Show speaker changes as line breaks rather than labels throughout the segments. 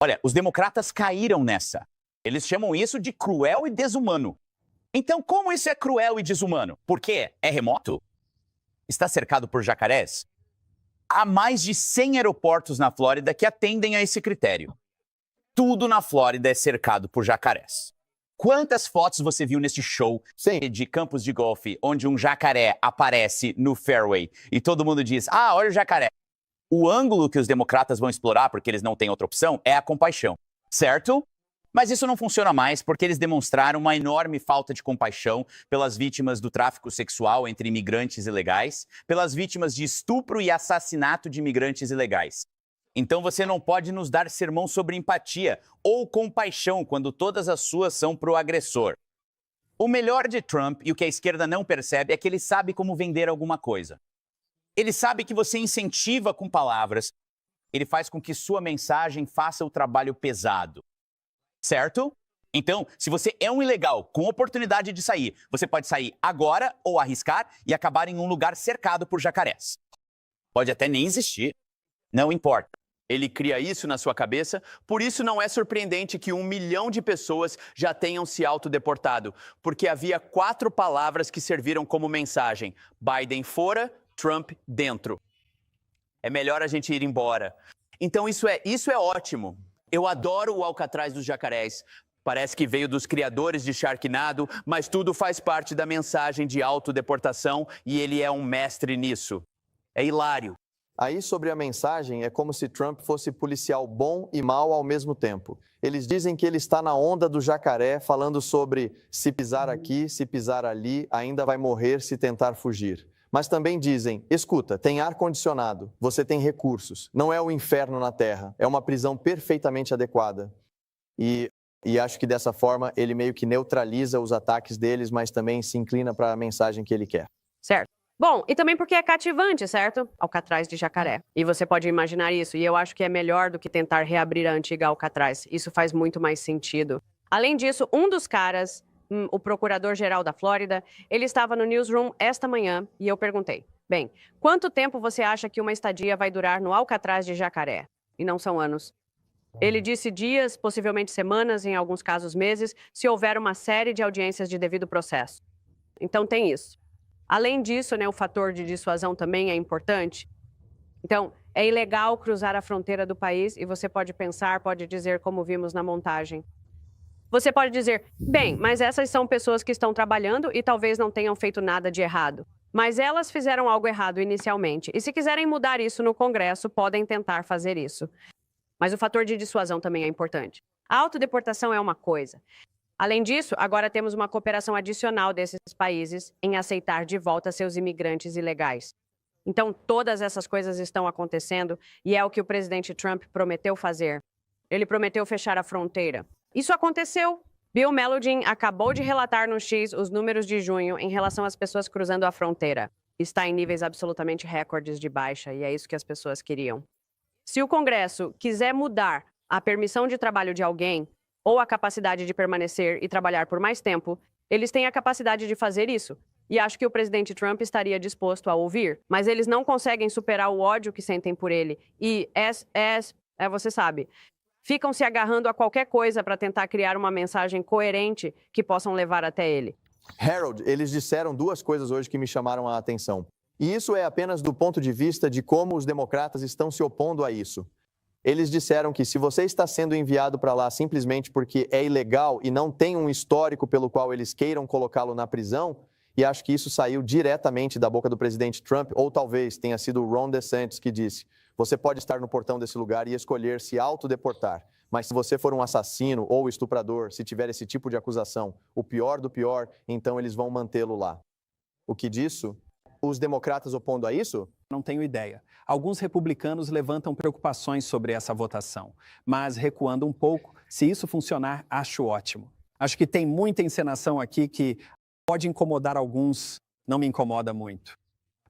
Olha, os democratas caíram nessa. Eles chamam isso de cruel e desumano. Então, como isso é cruel e desumano? Porque é remoto? Está cercado por jacarés? Há mais de 100 aeroportos na Flórida que atendem a esse critério. Tudo na Flórida é cercado por jacarés. Quantas fotos você viu nesse show de campos de golfe onde um jacaré aparece no fairway e todo mundo diz, ah, olha o jacaré. O ângulo que os democratas vão explorar, porque eles não têm outra opção, é a compaixão, certo? Mas isso não funciona mais porque eles demonstraram uma enorme falta de compaixão pelas vítimas do tráfico sexual entre imigrantes ilegais, pelas vítimas de estupro e assassinato de imigrantes ilegais. Então você não pode nos dar sermão sobre empatia ou compaixão quando todas as suas são pro agressor. O melhor de Trump e o que a esquerda não percebe é que ele sabe como vender alguma coisa. Ele sabe que você incentiva com palavras, ele faz com que sua mensagem faça o trabalho pesado. Certo? Então, se você é um ilegal com oportunidade de sair, você pode sair agora ou arriscar e acabar em um lugar cercado por jacarés. Pode até nem existir. Não importa.
Ele cria isso na sua cabeça, por isso não é surpreendente que 1 milhão de pessoas já tenham se autodeportado, porque havia 4 palavras que serviram como mensagem: Biden fora, Trump dentro. É melhor a gente ir embora. Então isso é ótimo. Eu adoro o Alcatraz dos Jacarés. Parece que veio dos criadores de Sharknado, mas tudo faz parte da mensagem de autodeportação e ele é um mestre nisso. É hilário.
Aí, sobre a mensagem, é como se Trump fosse policial bom e mau ao mesmo tempo. Eles dizem que ele está na onda do jacaré, falando sobre se pisar aqui, se pisar ali, ainda vai morrer se tentar fugir. Mas também dizem, escuta, tem ar-condicionado, você tem recursos, não é o inferno na Terra, é uma prisão perfeitamente adequada. E acho que dessa forma ele meio que neutraliza os ataques deles, mas também se inclina para a mensagem que ele quer.
Certo. Bom, e também porque é cativante, certo? Alcatraz de jacaré. E você pode imaginar isso, e eu acho que é melhor do que tentar reabrir a antiga Alcatraz. Isso faz muito mais sentido. Além disso, um dos caras, o procurador-geral da Flórida, ele estava no newsroom esta manhã e eu perguntei, bem, quanto tempo você acha que uma estadia vai durar no Alcatraz de jacaré? E não são anos. Ele disse dias, possivelmente semanas, em alguns casos meses, se houver uma série de audiências de devido processo. Então tem isso. Além disso, né, o fator de dissuasão também é importante. Então, é ilegal cruzar a fronteira do país e você pode pensar, pode dizer, como vimos na montagem. Você pode dizer, bem, mas essas são pessoas que estão trabalhando e talvez não tenham feito nada de errado. Mas elas fizeram algo errado inicialmente. E se quiserem mudar isso no Congresso, podem tentar fazer isso. Mas o fator de dissuasão também é importante. A autodeportação é uma coisa. Além disso, agora temos uma cooperação adicional desses países em aceitar de volta seus imigrantes ilegais. Então, todas essas coisas estão acontecendo e é o que o presidente Trump prometeu fazer. Ele prometeu fechar a fronteira. Isso aconteceu. Bill Melugin acabou de relatar no X os números de junho em relação às pessoas cruzando a fronteira. Está em níveis absolutamente recordes de baixa e é isso que as pessoas queriam. Se o Congresso quiser mudar a permissão de trabalho de alguém, ou a capacidade de permanecer e trabalhar por mais tempo, eles têm a capacidade de fazer isso. E acho que o presidente Trump estaria disposto a ouvir, mas eles não conseguem superar o ódio que sentem por ele. E, você sabe, ficam se agarrando a qualquer coisa para tentar criar uma mensagem coerente que possam levar até ele.
Harold, eles disseram 2 coisas hoje que me chamaram a atenção. E isso é apenas do ponto de vista de como os democratas estão se opondo a isso. Eles disseram que se você está sendo enviado para lá simplesmente porque é ilegal e não tem um histórico pelo qual eles queiram colocá-lo na prisão, e acho que isso saiu diretamente da boca do presidente Trump, ou talvez tenha sido o Ron DeSantis que disse, você pode estar no portão desse lugar e escolher se autodeportar, mas se você for um assassino ou estuprador, se tiver esse tipo de acusação, o pior do pior, então eles vão mantê-lo lá. O que disso? Os democratas opondo a isso?
Não tenho ideia. Alguns republicanos levantam preocupações sobre essa votação, mas recuando um pouco, se isso funcionar, acho ótimo. Acho que tem muita encenação aqui que pode incomodar alguns, não me incomoda muito.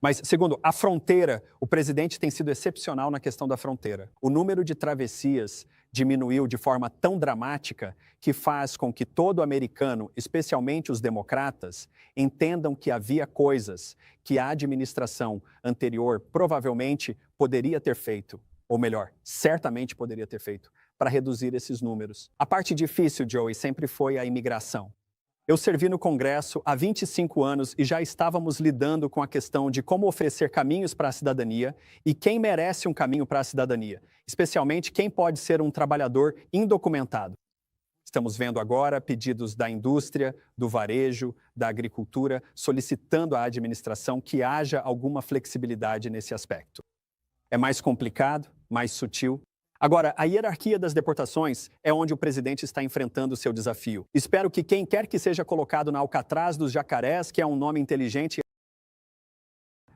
Mas, segundo, a fronteira, o presidente tem sido excepcional na questão da fronteira. O número de travessias diminuiu de forma tão dramática que faz com que todo americano, especialmente os democratas, entendam que havia coisas que a administração anterior provavelmente poderia ter feito, ou melhor, certamente poderia ter feito, para reduzir esses números. A parte difícil, Joey, sempre foi a imigração. Eu servi no Congresso há 25 anos e já estávamos lidando com a questão de como oferecer caminhos para a cidadania e quem merece um caminho para a cidadania, especialmente quem pode ser um trabalhador indocumentado. Estamos vendo agora pedidos da indústria, do varejo, da agricultura, solicitando à administração que haja alguma flexibilidade nesse aspecto. É mais complicado, mais sutil. Agora, a hierarquia das deportações é onde o presidente está enfrentando o seu desafio. Espero que quem quer que seja colocado na Alcatraz dos Jacarés, que é um nome inteligente,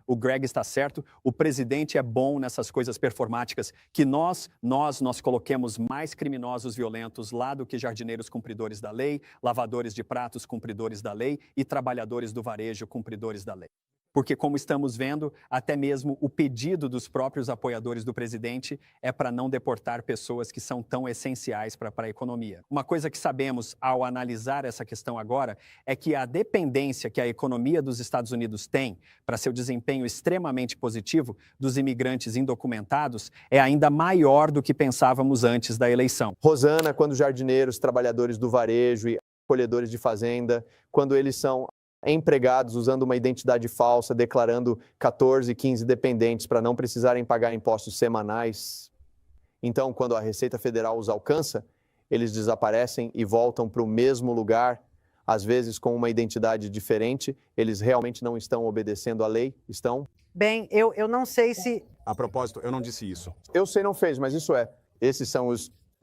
o Greg está certo, o presidente é bom nessas coisas performáticas, que nós coloquemos mais criminosos violentos lá do que jardineiros cumpridores da lei, lavadores de pratos cumpridores da lei e trabalhadores do varejo cumpridores da lei. Porque, como estamos vendo, até mesmo o pedido dos próprios apoiadores do presidente é para não deportar pessoas que são tão essenciais para a economia. Uma coisa que sabemos ao analisar essa questão agora é que a dependência que a economia dos Estados Unidos tem para seu desempenho extremamente positivo dos imigrantes indocumentados é ainda maior do que pensávamos antes da eleição.
Rosana, quando jardineiros, trabalhadores do varejo e colhedores de fazenda, quando eles são empregados usando uma identidade falsa, declarando 14, 15 dependentes para não precisarem pagar impostos semanais. Então, quando a Receita Federal os alcança, eles desaparecem e voltam para o mesmo lugar, às vezes com uma identidade diferente. Eles realmente não estão obedecendo à lei? Estão?
Bem, eu não sei se...
A propósito, eu não disse isso.
Eu sei, não fez, mas isso é.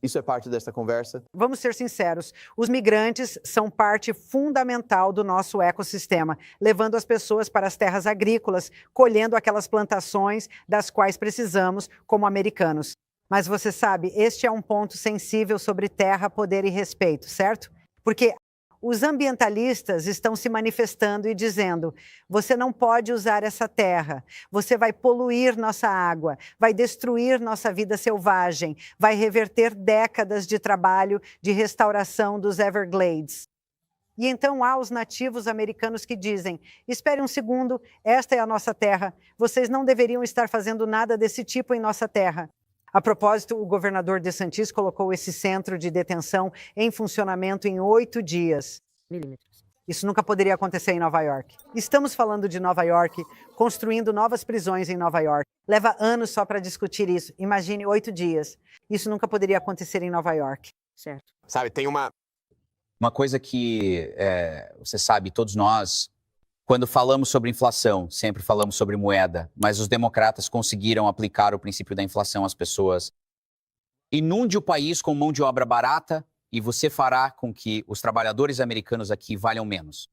Isso é parte desta conversa.
Vamos ser sinceros, os migrantes são parte fundamental do nosso ecossistema, levando as pessoas para as terras agrícolas, colhendo aquelas plantações das quais precisamos como americanos. Mas você sabe, este é um ponto sensível sobre terra, poder e respeito, certo? Porque os ambientalistas estão se manifestando e dizendo: você não pode usar essa terra, você vai poluir nossa água, vai destruir nossa vida selvagem, vai reverter décadas de trabalho de restauração dos Everglades. E então há os nativos americanos que dizem: espere um segundo, esta é a nossa terra, vocês não deveriam estar fazendo nada desse tipo em nossa terra. A propósito, o governador DeSantis colocou esse centro de detenção em funcionamento em 8 dias. Isso nunca poderia acontecer em Nova York. Estamos falando de Nova York, construindo novas prisões em Nova York. Leva anos só para discutir isso. Imagine 8 dias. Isso nunca poderia acontecer em Nova York.
Certo.
Sabe, tem uma
coisa que, você sabe, todos nós, quando falamos sobre inflação, sempre falamos sobre moeda, mas os democratas conseguiram aplicar o princípio da inflação às pessoas. Inunde o país com mão de obra barata e você fará com que os trabalhadores americanos aqui valham menos.